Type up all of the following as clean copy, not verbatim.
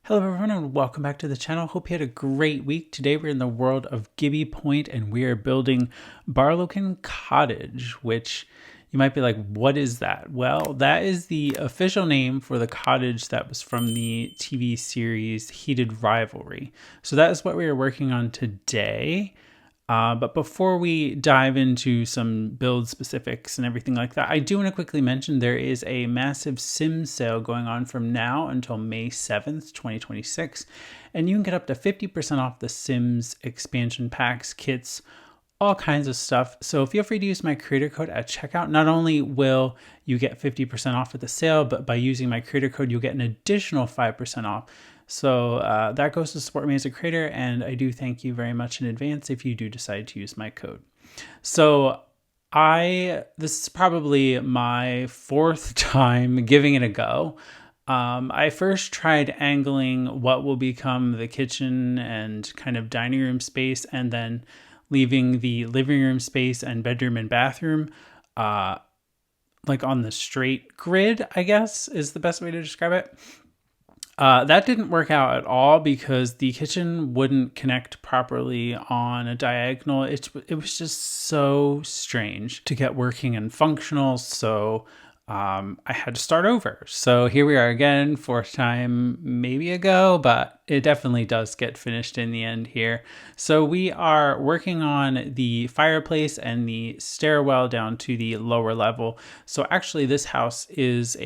Hello everyone and welcome back to the channel. Hope you had a great week. Today we're in the world of Gibbi Point and we are building Barlochan Cottage, which you might be like, what is that? Well, that is the official name for the cottage that was from the TV series Heated Rivalry. So that is what we are working on today. But before we dive into some build specifics and everything like that, I do want to quickly mention there is a massive Sim sale going on from now until May 7th, 2026. And you can get up to 50% off the Sims expansion packs, kits, all kinds of stuff. So feel free to use my creator code at checkout. Not only will you get 50% off at the sale, but by using my creator code, you'll get an additional 5% off. So that goes to support me as a creator, and I do thank you very much in advance if you do decide to use my code. So this is probably my fourth time giving it a go. I first tried angling what will become the kitchen and kind of dining room space, and then leaving the living room space and bedroom and bathroom like on the straight grid, I guess is the best way to describe it. That didn't work out at all because the kitchen wouldn't connect properly on a diagonal. It was just so strange to get working and functional. So I had to start over. So here we are again, fourth time maybe a go, but it definitely does get finished in the end here. So we are working on the fireplace and the stairwell down to the lower level. So actually this house is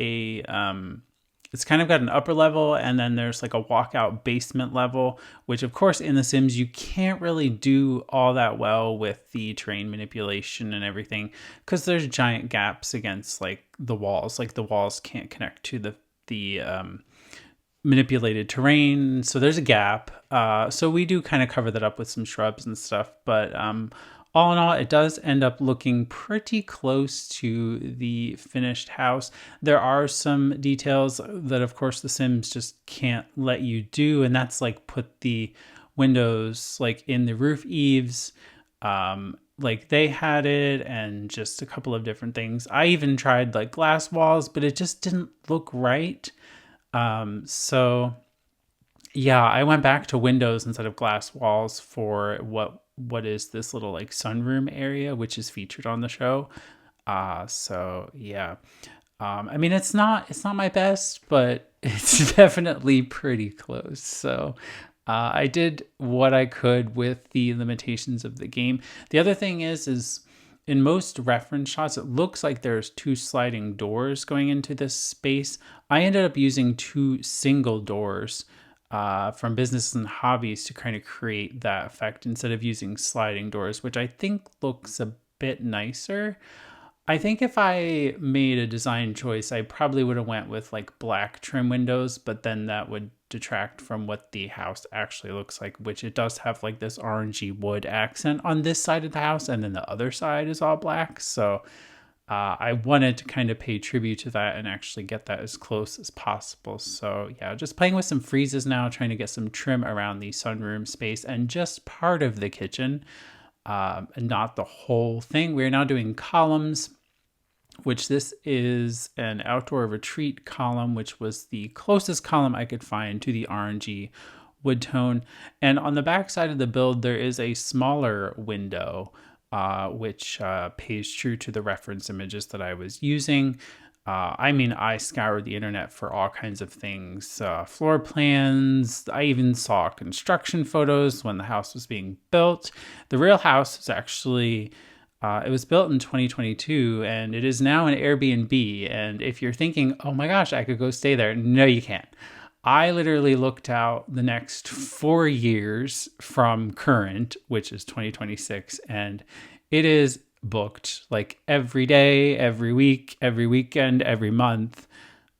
it's kind of got an upper level and then there's like a walkout basement level, which of course in The Sims you can't really do all that well with the terrain manipulation and everything because there's giant gaps against like the walls. Like the walls can't connect to the manipulated terrain. So there's a gap. So we do kind of cover that up with some shrubs and stuff, but all in all, it does end up looking pretty close to the finished house. There are some details that, of course, The Sims just can't let you do, and that's like put the windows like in the roof eaves, like they had it, and just a couple of different things. I even tried like glass walls, but it just didn't look right. So yeah, I went back to windows instead of glass walls for what is this little like sunroom area, which is featured on the show. So yeah, I mean, it's not my best, but it's definitely pretty close. So I did what I could with the limitations of the game. The other thing is in most reference shots, it looks like there's two sliding doors going into this space. I ended up using two single doors from Business and Hobbies to kind of create that effect instead of using sliding doors, which I think looks a bit nicer. I think if I made a design choice, I probably would have went with like black trim windows, but then that would detract from what the house actually looks like, which it does have like this orangey wood accent on this side of the house, and then the other side is all black. So I wanted to kind of pay tribute to that and actually get that as close as possible. So yeah, just playing with some freezes now, trying to get some trim around the sunroom space and just part of the kitchen, and not the whole thing. We're now doing columns, which this is an outdoor retreat column, which was the closest column I could find to the orangey wood tone. And on the back side of the build, there is a smaller window, which pays true to the reference images that I was using. I mean, I scoured the internet for all kinds of things, floor plans. I even saw construction photos when the house was being built. The real house was actually, it was built in 2022 and it is now an Airbnb. And if you're thinking, oh my gosh, I could go stay there. No, you can't. I literally looked out the next 4 years from current, which is 2026, and it is booked like every day, every week, every weekend, every month.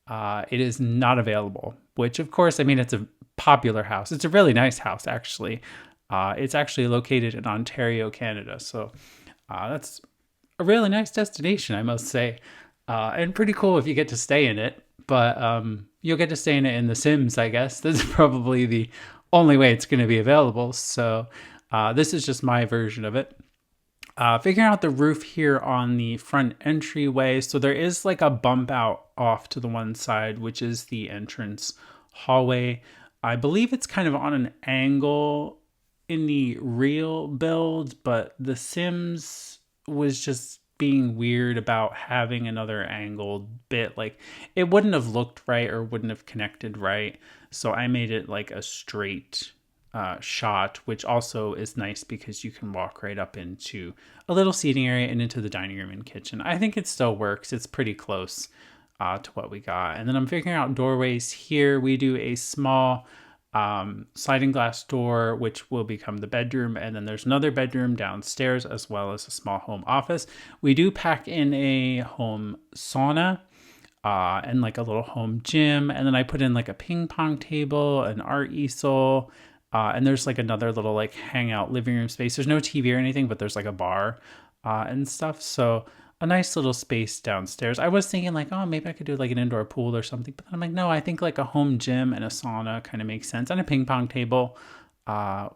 It is not available, which of course, I mean, it's a popular house. It's a really nice house, actually. It's actually located in Ontario, Canada. So that's a really nice destination, I must say, and pretty cool if you get to stay in it. But you'll get to stay in it in The Sims, I guess. This is probably the only way it's going to be available. So this is just my version of it. Figuring out the roof here on the front entryway. So there is like a bump out off to the one side, which is the entrance hallway. I believe it's kind of on an angle in the real build, but The Sims was just being weird about having another angled bit. Like, it wouldn't have looked right or wouldn't have connected right. So I made it like a straight shot, which also is nice because you can walk right up into a little seating area and into the dining room and kitchen. I think it still works. It's pretty close to what we got. And then I'm figuring out doorways here. We do a small sliding glass door, which will become the bedroom. And then there's another bedroom downstairs, as well as a small home office. We do pack in a home sauna and like a little home gym. And then I put in like a ping pong table, an art easel. And there's like another little like hangout living room space. There's no TV or anything, but there's like a bar and stuff. So a nice little space downstairs. I was thinking like, oh, maybe I could do like an indoor pool or something. But then I'm like, no, I think like a home gym and a sauna kind of makes sense. And a ping pong table,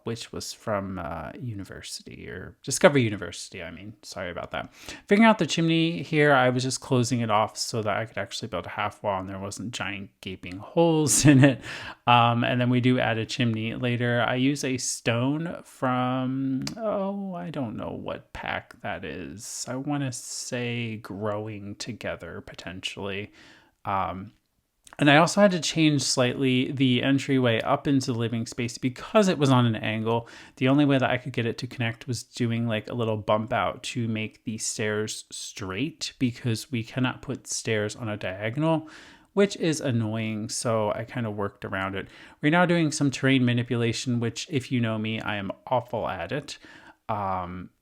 which was from university or Discovery University. I mean, sorry about that. Figuring out the chimney here, I was just closing it off so that I could actually build a half wall and there wasn't giant gaping holes in it. And then we do add a chimney later. I use a stone from, I don't know what pack that is. I want to say Growing Together, potentially. And I also had to change slightly the entryway up into the living space because it was on an angle. The only way that I could get it to connect was doing like a little bump out to make the stairs straight, because we cannot put stairs on a diagonal, which is annoying. So I kind of worked around it. We're now doing some terrain manipulation, which, if you know me, I am awful at it.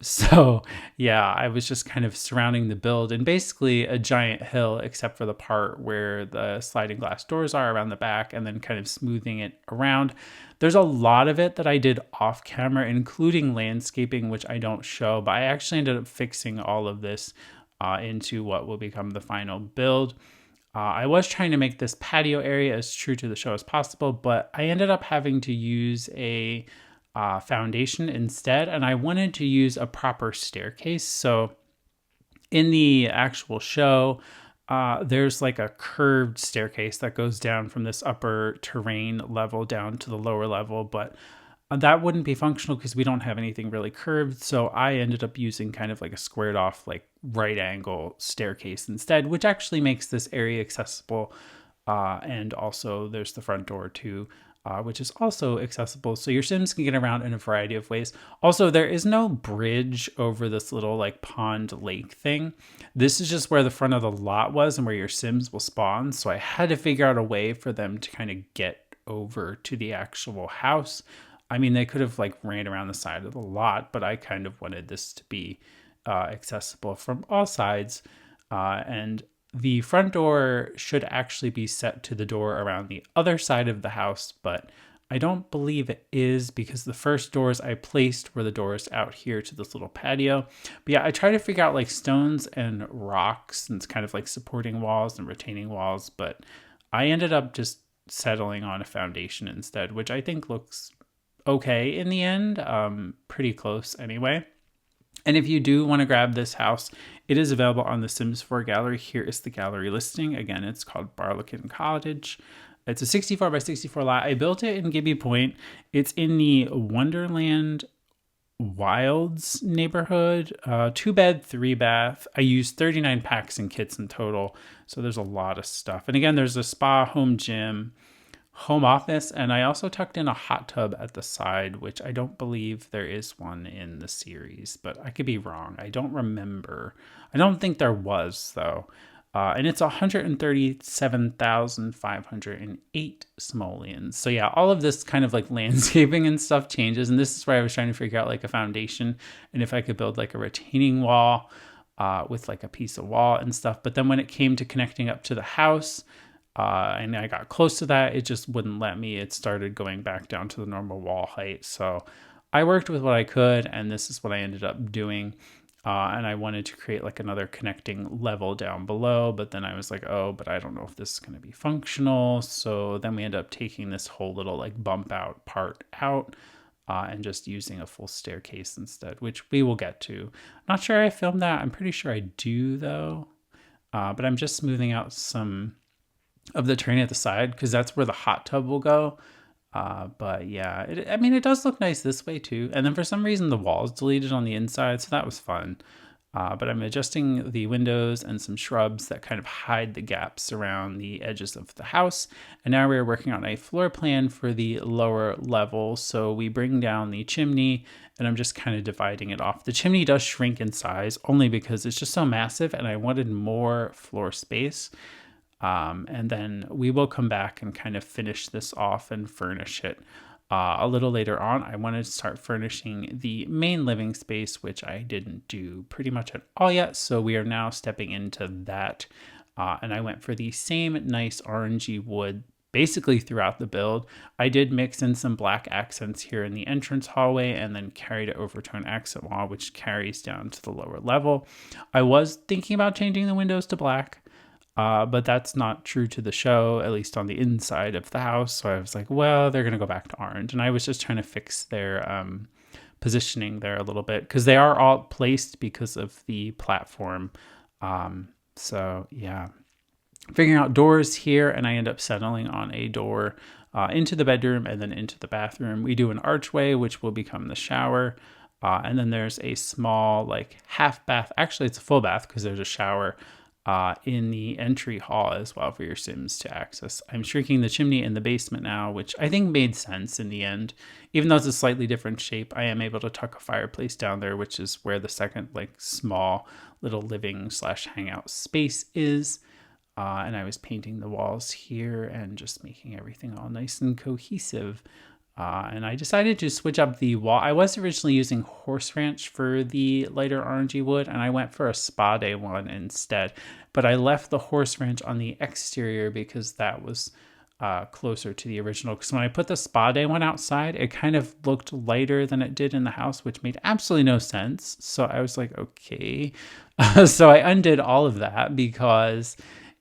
So yeah, I was just kind of surrounding the build and basically a giant hill, except for the part where the sliding glass doors are around the back, and then kind of smoothing it around. There's a lot of it that I did off camera, including landscaping, which I don't show, but I actually ended up fixing all of this into what will become the final build. I was trying to make this patio area as true to the show as possible, but I ended up having to use a foundation instead, and I wanted to use a proper staircase. So in the actual show, there's like a curved staircase that goes down from this upper terrain level down to the lower level, but that wouldn't be functional because we don't have anything really curved. So I ended up using kind of like a squared off, like right angle staircase instead, which actually makes this area accessible. And also there's the front door too, which is also accessible. So your Sims can get around in a variety of ways. Also, there is no bridge over this little like pond lake thing. This is just where the front of the lot was and where your Sims will spawn. So I had to figure out a way for them to kind of get over to the actual house. I mean, they could have like ran around the side of the lot, but I kind of wanted this to be accessible from all sides. And the front door should actually be set to the door around the other side of the house, but I don't believe it is, because the first doors I placed were the doors out here to this little patio. But yeah, I try to figure out like stones and rocks and it's kind of like supporting walls and retaining walls, but I ended up just settling on a foundation instead, which I think looks okay in the end, pretty close anyway. And if you do want to grab this house, it is available on the Sims 4 gallery. Here is the gallery listing. Again, it's called Barlochan Cottage. It's a 64 by 64 lot. I built it in Gibbi Point. It's in the Wonderland Wilds neighborhood. 2-bed, 3-bath. I used 39 packs and kits in total. So there's a lot of stuff. And again, there's a spa, home gym, home office, and I also tucked in a hot tub at the side, which I don't believe there is one in the series, but I could be wrong. I don't remember. I don't think there was, though. And it's 137,508 simoleons. So yeah, all of this kind of like landscaping and stuff changes, and this is where I was trying to figure out like a foundation and if I could build like a retaining wall with like a piece of wall and stuff. But then when it came to connecting up to the house, and I got close to that, it just wouldn't let me. It started going back down to the normal wall height. So I worked with what I could, and this is what I ended up doing. And I wanted to create like another connecting level down below, but then I was like, oh, but I don't know if this is going to be functional. So then we ended up taking this whole little like bump out part out and just using a full staircase instead, which we will get to. I'm not sure I filmed that. I'm pretty sure I do though. But I'm just smoothing out some of the terrain at the side because that's where the hot tub will go. But yeah, I mean, it does look nice this way too. And then for some reason, the wall is deleted on the inside, so that was fun. But I'm adjusting the windows and some shrubs that kind of hide the gaps around the edges of the house. And now we're working on a floor plan for the lower level. So we bring down the chimney and I'm just kind of dividing it off. The chimney does shrink in size only because it's just so massive and I wanted more floor space. And then we will come back and kind of finish this off and furnish it. A little later on, I wanted to start furnishing the main living space, which I didn't do pretty much at all yet. So we are now stepping into that. And I went for the same nice orangey wood basically throughout the build. I did mix in some black accents here in the entrance hallway and then carried it over to an accent wall, which carries down to the lower level. I was thinking about changing the windows to black. But that's not true to the show, at least on the inside of the house. So I was like, well, they're going to go back to orange. And I was just trying to fix their positioning there a little bit because they are all placed because of the platform. So yeah, figuring out doors here, and I end up settling on a door into the bedroom and then into the bathroom. We do an archway, which will become the shower. And then there's a small like half bath. Actually, it's a full bath because there's a shower in the entry hall as well for your Sims to access. I'm shrinking the chimney in the basement now, which I think made sense in the end. Even though it's a slightly different shape, I am able to tuck a fireplace down there, which is where the second like small little living / hangout space is. And I was painting the walls here and just making everything all nice and cohesive. And I decided to switch up the wall. I was originally using Horse Ranch for the lighter orangey wood, and I went for a Spa Day one instead. But I left the Horse Ranch on the exterior because that was closer to the original. Because when I put the Spa Day one outside, it kind of looked lighter than it did in the house, which made absolutely no sense. So I was like, okay. So I undid all of that because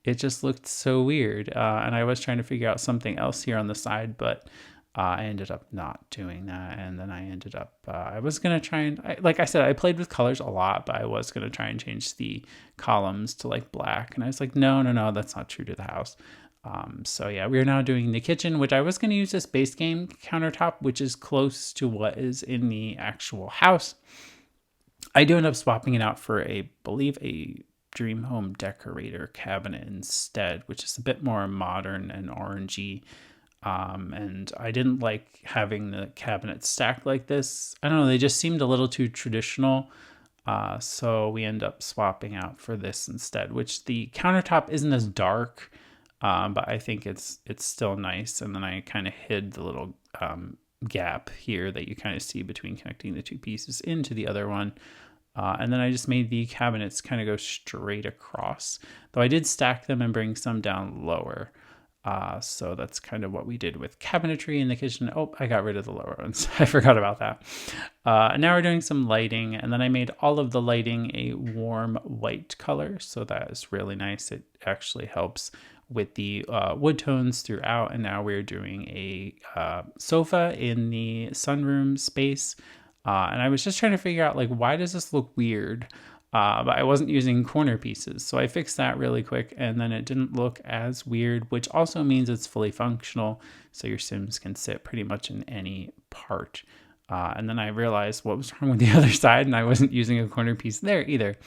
it just looked so weird. And I was trying to figure out something else here on the side, but I ended up not doing that. And then I ended up, I was going to try and, like I said, I played with colors a lot, but I was going to try and change the columns to like black. And I was like, no, that's not true to the house. So yeah, we are now doing the kitchen, which I was going to use this base game countertop, which is close to what is in the actual house. I do end up swapping it out for believe a Dream Home Decorator cabinet instead, which is a bit more modern and orangey. And I didn't like having the cabinet stacked like this. I don't know, they just seemed a little too traditional. So we end up swapping out for this instead, which the countertop isn't as dark, but I think it's still nice. And then I kind of hid the little gap here that you kind of see between connecting the two pieces into the other one. And then I just made the cabinets kind of go straight across, though I did stack them and bring some down lower. So that's kind of what we did with cabinetry in the kitchen. Oh, I got rid of the lower ones. I forgot about that. Now we're doing some lighting, and then I made all of the lighting a warm white color. So that is really nice. It actually helps with the wood tones throughout. And now we're doing a sofa in the sunroom space. And I was just trying to figure out, like, why does this look weird? But I wasn't using corner pieces. So I fixed that really quick, and then it didn't look as weird, which also means it's fully functional. So your Sims can sit pretty much in any part. And then I realized what was wrong with the other side, and I wasn't using a corner piece there either.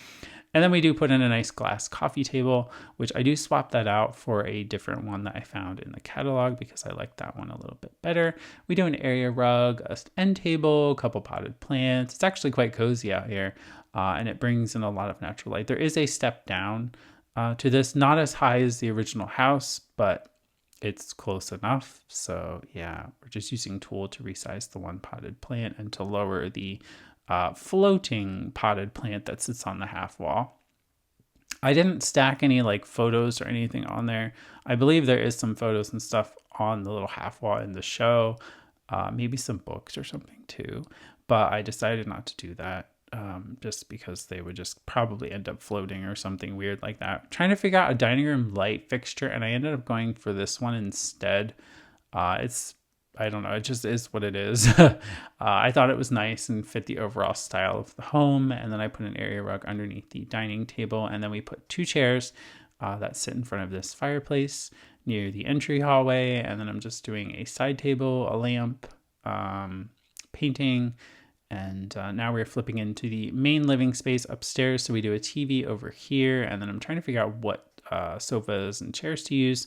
And then we do put in a nice glass coffee table, which I do swap that out for a different one that I found in the catalog because I like that one a little bit better. We do an area rug, a end table, a couple potted plants. It's actually quite cozy out here, and it brings in a lot of natural light. There is a step down to this, not as high as the original house, but it's close enough. So yeah, we're just using tool to resize the one potted plant and to lower the floating potted plant that sits on the half wall. I didn't stack any like photos or anything on there. I believe there is some photos and stuff on the little half wall in the show, maybe some books or something too, but I decided not to do that just because they would just probably end up floating or something weird like that. Trying to figure out a dining room light fixture, and I ended up going for this one instead. I don't know. It just is what it is. I thought it was nice and fit the overall style of the home. And then I put an area rug underneath the dining table. And then we put two chairs that sit in front of this fireplace. near the entry hallway. And then I'm just doing a side table, a lamp, painting. And now we're flipping into the main living space upstairs. So we do a TV over here. And then I'm trying to figure out what sofas and chairs to use.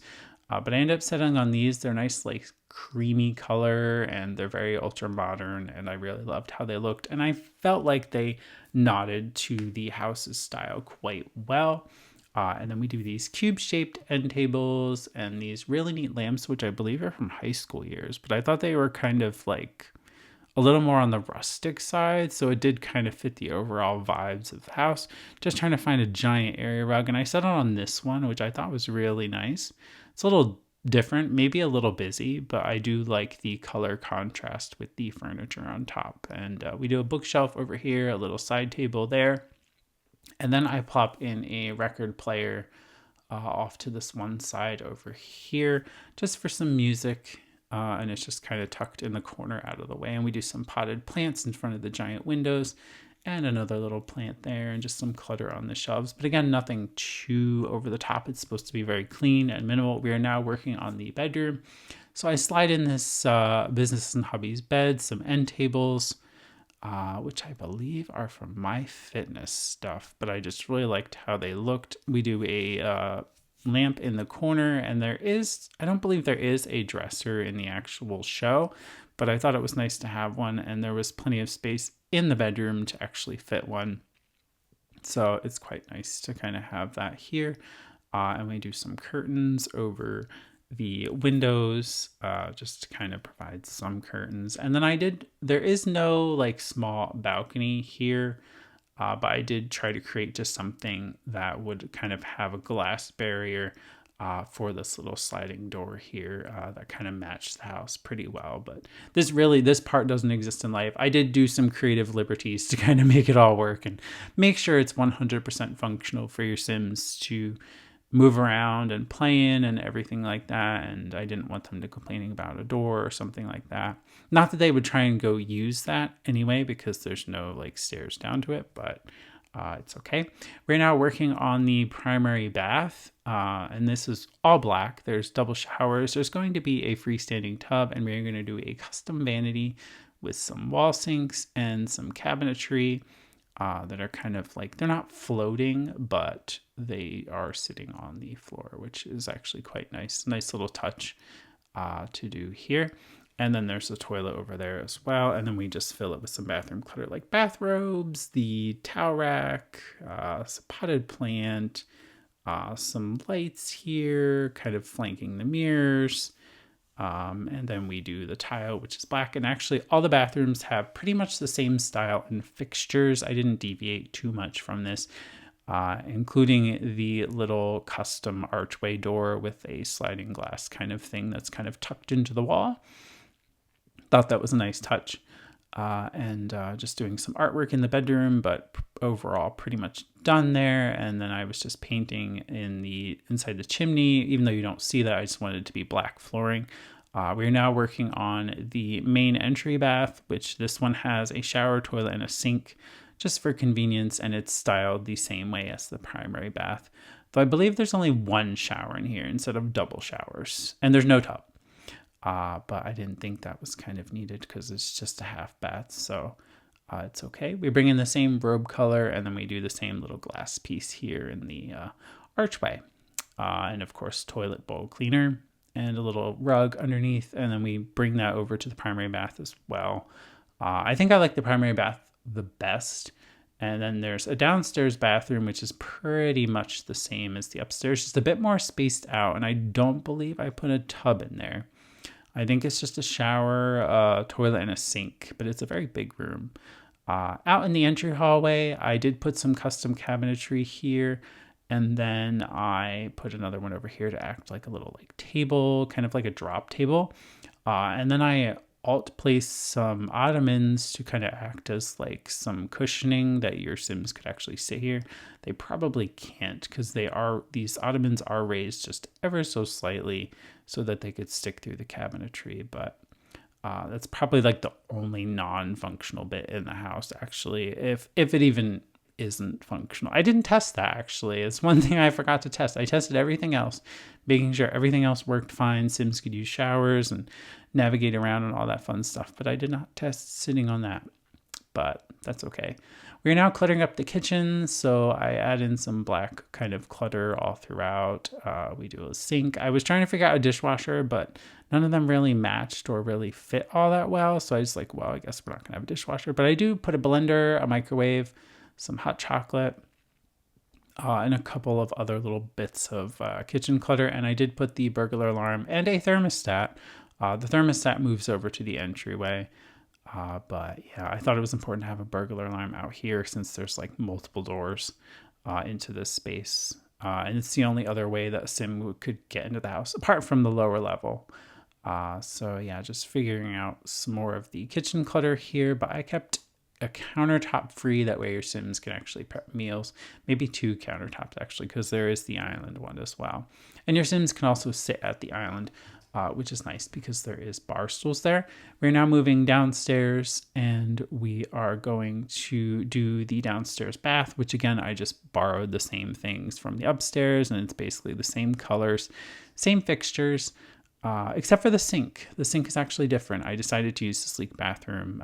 But I end up settling on these. They're nice, like creamy color, and they're very ultra modern. And I really loved how they looked. And I felt like they nodded to the house's style quite well. And then we do these cube-shaped end tables and these really neat lamps, which I believe are from high school years. But I thought they were kind of like a little more on the rustic side, so it did kind of fit the overall vibes of the house. Just trying to find a giant area rug, and I settled on this one, which I thought was really nice. It's a little different, maybe a little busy, but I do like the color contrast with the furniture on top. And we do a bookshelf over here, a little side table there, and then I plop in a record player off to this one side over here, just for some music. And it's just kind of tucked in the corner out of the way. And we do some potted plants in front of the giant windows and another little plant there and just some clutter on the shelves. But again, nothing too over the top. It's supposed to be very clean and minimal. We are now working on the bedroom. So I slide in this Business and Hobbies bed, some end tables, which I believe are from My Fitness stuff. But I just really liked how they looked. We do a lamp in the corner, and I don't believe there is a dresser in the actual show, but I thought it was nice to have one, and there was plenty of space in the bedroom to actually fit one. So it's quite nice to kind of have that here. And we do some curtains over the windows, just to kind of provide some curtains. And then there is no like small balcony here. But I did try to create just something that would kind of have a glass barrier for this little sliding door here that kind of matched the house pretty well. But this part doesn't exist in life. I did do some creative liberties to kind of make it all work and make sure it's 100% functional for your Sims to move around and play in and everything like that. And I didn't want them to complaining about a door or something like that. Not that they would try and go use that anyway, because there's no like stairs down to it, but it's okay. We're now working on the primary bath, and this is all black. There's double showers. There's going to be a freestanding tub, and we're going to do a custom vanity with some wall sinks and some cabinetry that are kind of like, they're not floating, but they are sitting on the floor, which is actually quite nice. Nice little touch to do here. And then there's a toilet over there as well. And then we just fill it with some bathroom clutter like bathrobes, the towel rack, some potted plant, some lights here, kind of flanking the mirrors. And then we do the tile, which is black. And actually all the bathrooms have pretty much the same style and fixtures. I didn't deviate too much from this, including the little custom archway door with a sliding glass kind of thing that's kind of tucked into the wall. Thought that was a nice touch. And just doing some artwork in the bedroom, but overall pretty much done there. And then I was just painting inside the chimney. Even though you don't see that, I just wanted it to be black flooring. We're now working on the main entry bath, which this one has a shower, toilet, and a sink just for convenience, and it's styled the same way as the primary bath. Though I believe there's only one shower in here instead of double showers, and there's no tub. But I didn't think that was kind of needed because it's just a half bath, so it's okay. We bring in the same robe color, and then we do the same little glass piece here in the archway. And of course, toilet bowl cleaner and a little rug underneath, and then we bring that over to the primary bath as well. I think I like the primary bath the best. And then there's a downstairs bathroom, which is pretty much the same as the upstairs, just a bit more spaced out, and I don't believe I put a tub in there. I think it's just a shower, a toilet, and a sink, but it's a very big room. Out in the entry hallway, I did put some custom cabinetry here, and then I put another one over here to act like a little like table, kind of like a drop table. And then I alt-place some ottomans to kind of act as like some cushioning that your Sims could actually sit here. They probably can't because these ottomans are raised just ever so slightly so that they could stick through the cabinetry, but that's probably like the only non-functional bit in the house, actually, if it even isn't functional. I didn't test that, actually. It's one thing I forgot to test. I tested everything else, making sure everything else worked fine. Sims could use showers and navigate around and all that fun stuff, but I did not test sitting on that. But that's okay. We're now cluttering up the kitchen, so I add in some black kind of clutter all throughout. We do a sink. I was trying to figure out a dishwasher, but none of them really matched or really fit all that well. So I was like, well, I guess we're not going to have a dishwasher. But I do put a blender, a microwave, some hot chocolate, and a couple of other little bits of kitchen clutter. And I did put the burglar alarm and a thermostat. The thermostat moves over to the entryway. But yeah, I thought it was important to have a burglar alarm out here since there's like multiple doors into this space. And it's the only other way that a sim could get into the house, apart from the lower level. So yeah, just figuring out some more of the kitchen clutter here, but I kept a countertop free. That way your sims can actually prep meals. Maybe 2 countertops actually, because there is the island one as well. And your sims can also sit at the island, which is nice because there is bar stools there. We're now moving downstairs and we are going to do the downstairs bath, which again, I just borrowed the same things from the upstairs and it's basically the same colors, same fixtures, except for the sink. The sink is actually different. I decided to use the sleek bathroom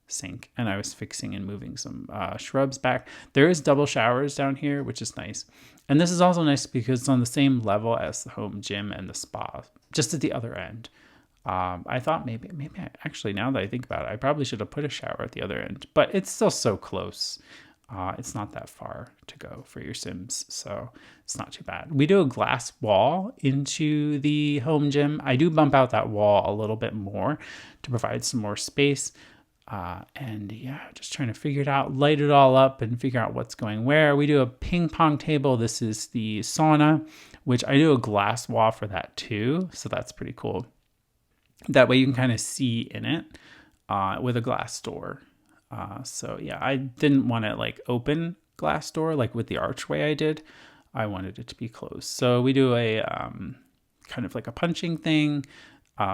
sink and I was fixing and moving some shrubs back. There is double showers down here, which is nice. And this is also nice because it's on the same level as the home gym and the spa, just at the other end. I thought maybe actually, now that I think about it, I probably should have put a shower at the other end, but it's still so close. It's not that far to go for your sims, so it's not too bad. We do a glass wall into the home gym. I do bump out that wall a little bit more to provide some more space. And yeah, just trying to figure it out, light it all up and figure out what's going where. We do a ping pong table. This is the sauna, which I do a glass wall for that too. So that's pretty cool. That way you can kind of see in it, with a glass door. So yeah, I didn't want to like open glass door, like with the archway I did. I wanted it to be closed. So we do a, kind of like a punching thing,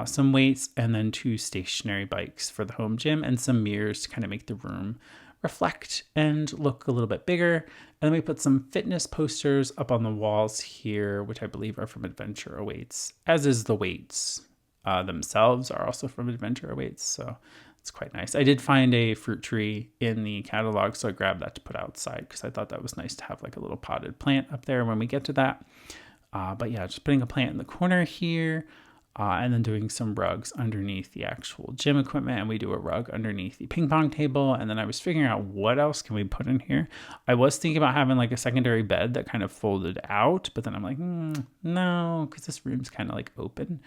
some weights, and then 2 stationary bikes for the home gym and some mirrors to kind of make the room reflect and look a little bit bigger. And then we put some fitness posters up on the walls here, which I believe are from Adventure Awaits, as is the weights themselves are also from Adventure Awaits. So it's quite nice. I did find a fruit tree in the catalog, so I grabbed that to put outside because I thought that was nice to have like a little potted plant up there when we get to that. But yeah, just putting a plant in the corner here. And then doing some rugs underneath the actual gym equipment. And we do a rug underneath the ping pong table. And then I was figuring out what else can we put in here. I was thinking about having like a secondary bed that kind of folded out. But then I'm like, no, because this room's kind of like open.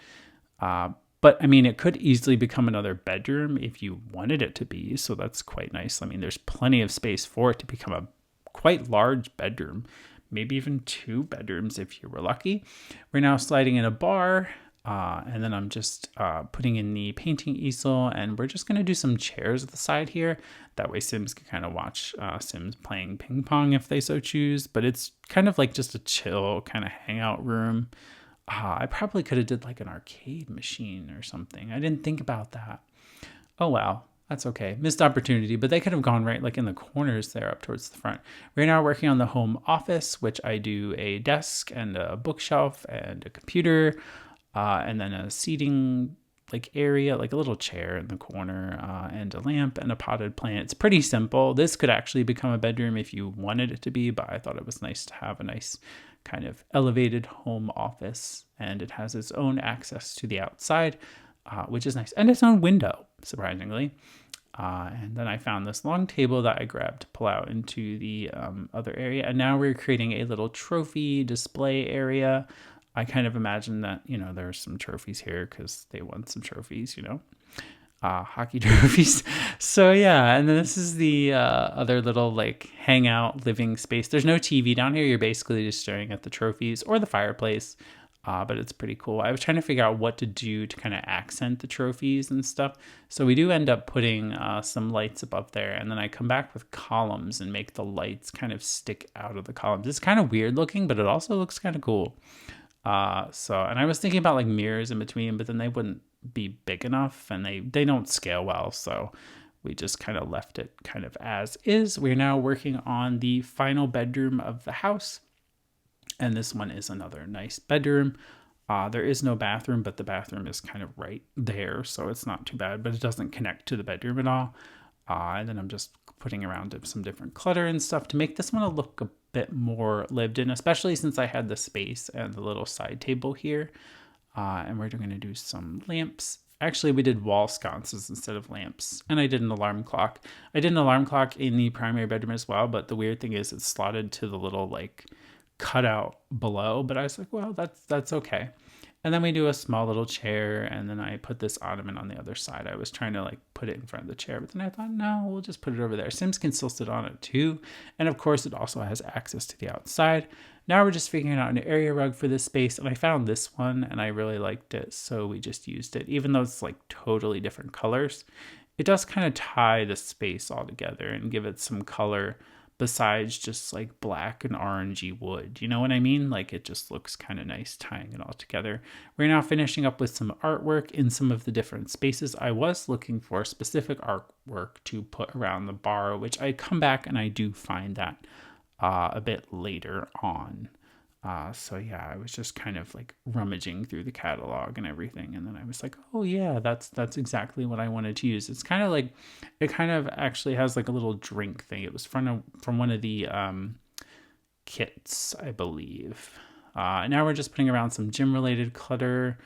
But I mean, it could easily become another bedroom if you wanted it to be. So that's quite nice. I mean, there's plenty of space for it to become a quite large bedroom. Maybe even 2 bedrooms if you were lucky. We're now sliding in a bar. And then I'm just putting in the painting easel, and we're just going to do some chairs at the side here. That way Sims can kind of watch Sims playing ping pong if they so choose. But it's kind of like just a chill kind of hangout room. I probably could have did like an arcade machine or something. I didn't think about that. Oh, well. That's okay. Missed opportunity, but they could have gone right like in the corners there up towards the front. We're now working on the home office, which I do a desk and a bookshelf and a computer. And then a seating like area, like a little chair in the corner, and a lamp and a potted plant. It's pretty simple. This could actually become a bedroom if you wanted it to be, but I thought it was nice to have a nice kind of elevated home office, and it has its own access to the outside, which is nice, and its own window, surprisingly. And then I found this long table that I grabbed to pull out into the other area, and now we're creating a little trophy display area. I kind of imagine that, there's some trophies here because they won some trophies, hockey trophies. So yeah, and then this is the other little like hangout living space. There's no TV down here. You're basically just staring at the trophies or the fireplace, but it's pretty cool. I was trying to figure out what to do to kind of accent the trophies and stuff. So we do end up putting some lights above there, and then I come back with columns and make the lights kind of stick out of the columns. It's kind of weird looking, but it also looks kind of cool. And I was thinking about like mirrors in between, but then they wouldn't be big enough and they don't scale well. So we just kind of left it kind of as is. We're now working on the final bedroom of the house. And this one is another nice bedroom. There is no bathroom, but the bathroom is kind of right there, so it's not too bad, but it doesn't connect to the bedroom at all. And then I'm just putting around some different clutter and stuff to make this one look a bit more lived in, especially since I had the space and the little side table here. And we're going to do some lamps. Actually, we did wall sconces instead of lamps, and I did an alarm clock. I did an alarm clock in the primary bedroom as well, but the weird thing is it's slotted to the little like cutout below, but I was like, well, that's okay. And then we do a small little chair, and then I put this ottoman on the other side. I was trying to like put it in front of the chair, but then I thought, no, we'll just put it over there. Sims can still sit on it too. And of course, it also has access to the outside. Now we're just figuring out an area rug for this space, and I found this one, and I really liked it, so we just used it. Even though it's like totally different colors, it does kind of tie the space all together and give it some color besides just like black and orangey wood. You know what I mean? Like it just looks kind of nice tying it all together. We're now finishing up with some artwork in some of the different spaces. I was looking for specific artwork to put around the bar, which I come back and I do find that a bit later on. So yeah, I was just kind of like rummaging through the catalog and everything, and then I was like, oh yeah, that's exactly what I wanted to use. It's kind of like, it kind of actually has like a little drink thing. It was from one of the kits, I believe. Now we're just putting around some gym related clutter,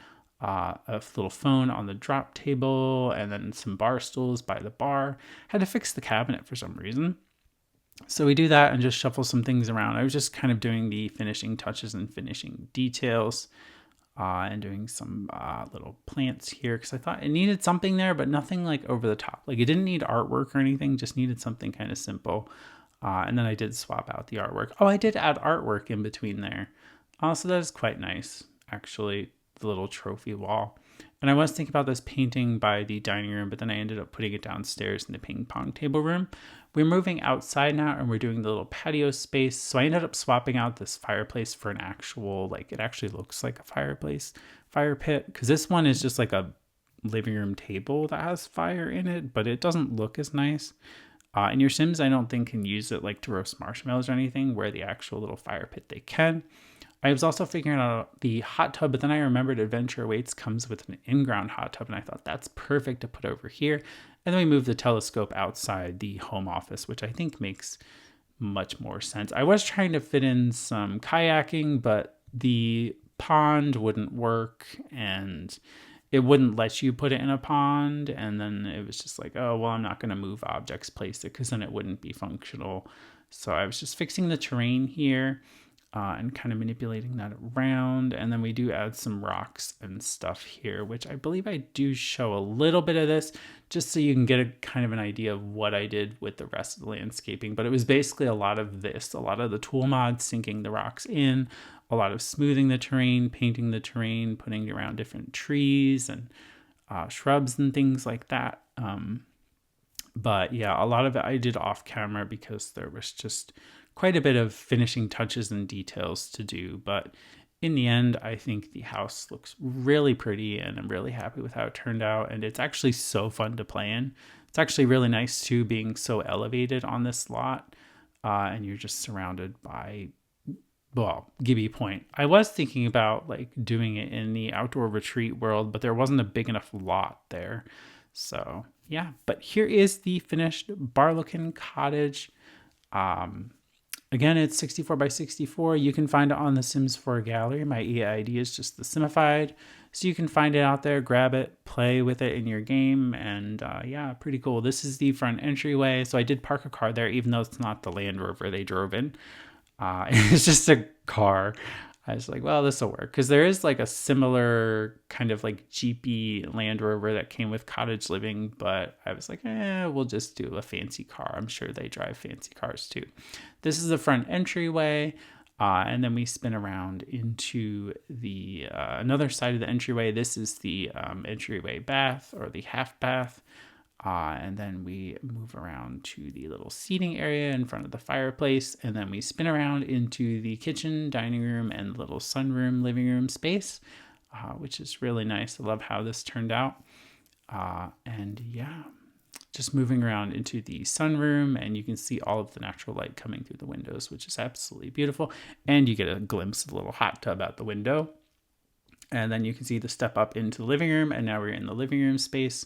a little phone on the drop table, and then some bar stools by the bar. Had to fix the cabinet for some reason. So we do that and just shuffle some things around. I was just kind of doing the finishing touches and finishing details, and doing some little plants here because I thought it needed something there, but nothing like over the top. Like it didn't need artwork or anything, just needed something kind of simple. And then I did swap out the artwork. Oh, I did add artwork in between there. So that is quite nice, actually, the little trophy wall. And I was thinking about this painting by the dining room, but then I ended up putting it downstairs in the ping pong table room. We're moving outside now, and we're doing the little patio space. So I ended up swapping out this fireplace for an actual, like, it actually looks like a fireplace, fire pit. Because this one is just like a living room table that has fire in it, but it doesn't look as nice. And your Sims, I don't think, can use it like to roast marshmallows or anything, where the actual little fire pit they can. I was also figuring out the hot tub, but then I remembered Adventure Awaits comes with an in-ground hot tub, and I thought that's perfect to put over here. And then we moved the telescope outside the home office, which I think makes much more sense. I was trying to fit in some kayaking, but the pond wouldn't work, and it wouldn't let you put it in a pond. And then it was just like, oh, well, I'm not going to move objects, place it, because then it wouldn't be functional. So I was just fixing the terrain here. And kind of manipulating that around. And then we do add some rocks and stuff here, which I believe I do show a little bit of this just so you can get a kind of an idea of what I did with the rest of the landscaping. But it was basically a lot of this, a lot of the tool mods, sinking the rocks in, a lot of smoothing the terrain, painting the terrain, putting around different trees and shrubs and things like that. But yeah, a lot of it I did off camera because there was just quite a bit of finishing touches and details to do. But in the end, I think the house looks really pretty, and I'm really happy with how it turned out. And it's actually so fun to play in. It's actually really nice too, being so elevated on this lot. And you're just surrounded by, well, Gibbi Point. I was thinking about like doing it in the outdoor retreat world, but there wasn't a big enough lot there. So yeah, but here is the finished Barlochan Cottage. Again, it's 64 by 64. You can find it on the Sims 4 gallery. My EID is just TheSimified. So you can find it out there, grab it, play with it in your game. And yeah, pretty cool. This is the front entryway. So I did park a car there, even though it's not the Land Rover they drove in. It's just a car. I was like, well, this will work. Because there is like a similar kind of like Jeepy Land Rover that came with cottage living. But I was like, we'll just do a fancy car. I'm sure they drive fancy cars too. This is the front entryway. And then we spin around into the another side of the entryway. This is the entryway bath, or the half bath. And then we move around to the little seating area in front of the fireplace. And then we spin around into the kitchen, dining room, and little sunroom, living room space, which is really nice. I love how this turned out. And yeah, just moving around into the sunroom, and you can see all of the natural light coming through the windows, which is absolutely beautiful. And you get a glimpse of the little hot tub out the window. And then you can see the step up into the living room, and now we're in the living room space,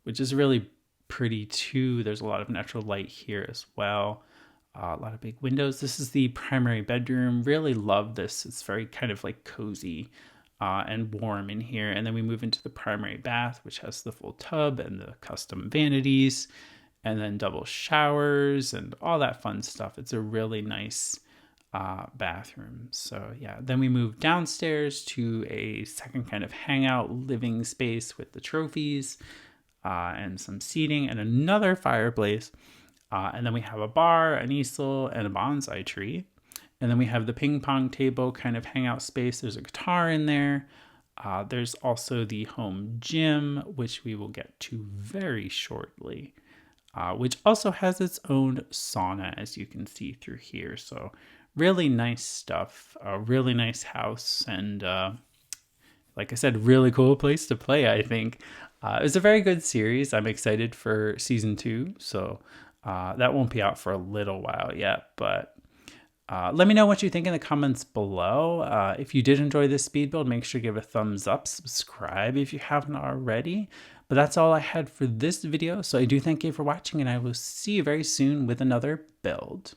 which is really pretty too. There's a lot of natural light here as well. A lot of big windows. This is the primary bedroom. Really love this. It's very kind of like cozy and warm in here. And then we move into the primary bath, which has the full tub and the custom vanities, and then double showers and all that fun stuff. It's a really nice bathroom. So yeah, then we move downstairs to a second kind of hangout living space with the trophies and some seating and another fireplace. And then we have a bar, an easel, and a bonsai tree. And then we have the ping pong table kind of hangout space. There's a guitar in there. There's also the home gym, which we will get to very shortly, which also has its own sauna, as you can see through here. So really nice stuff, a really nice house, and like I said, really cool place to play, I think. It was a very good series. I'm excited for season 2, so that won't be out for a little while yet, but let me know what you think in the comments below. If you did enjoy this speed build, make sure to give a thumbs up, subscribe if you haven't already. But that's all I had for this video, so I do thank you for watching, and I will see you very soon with another build.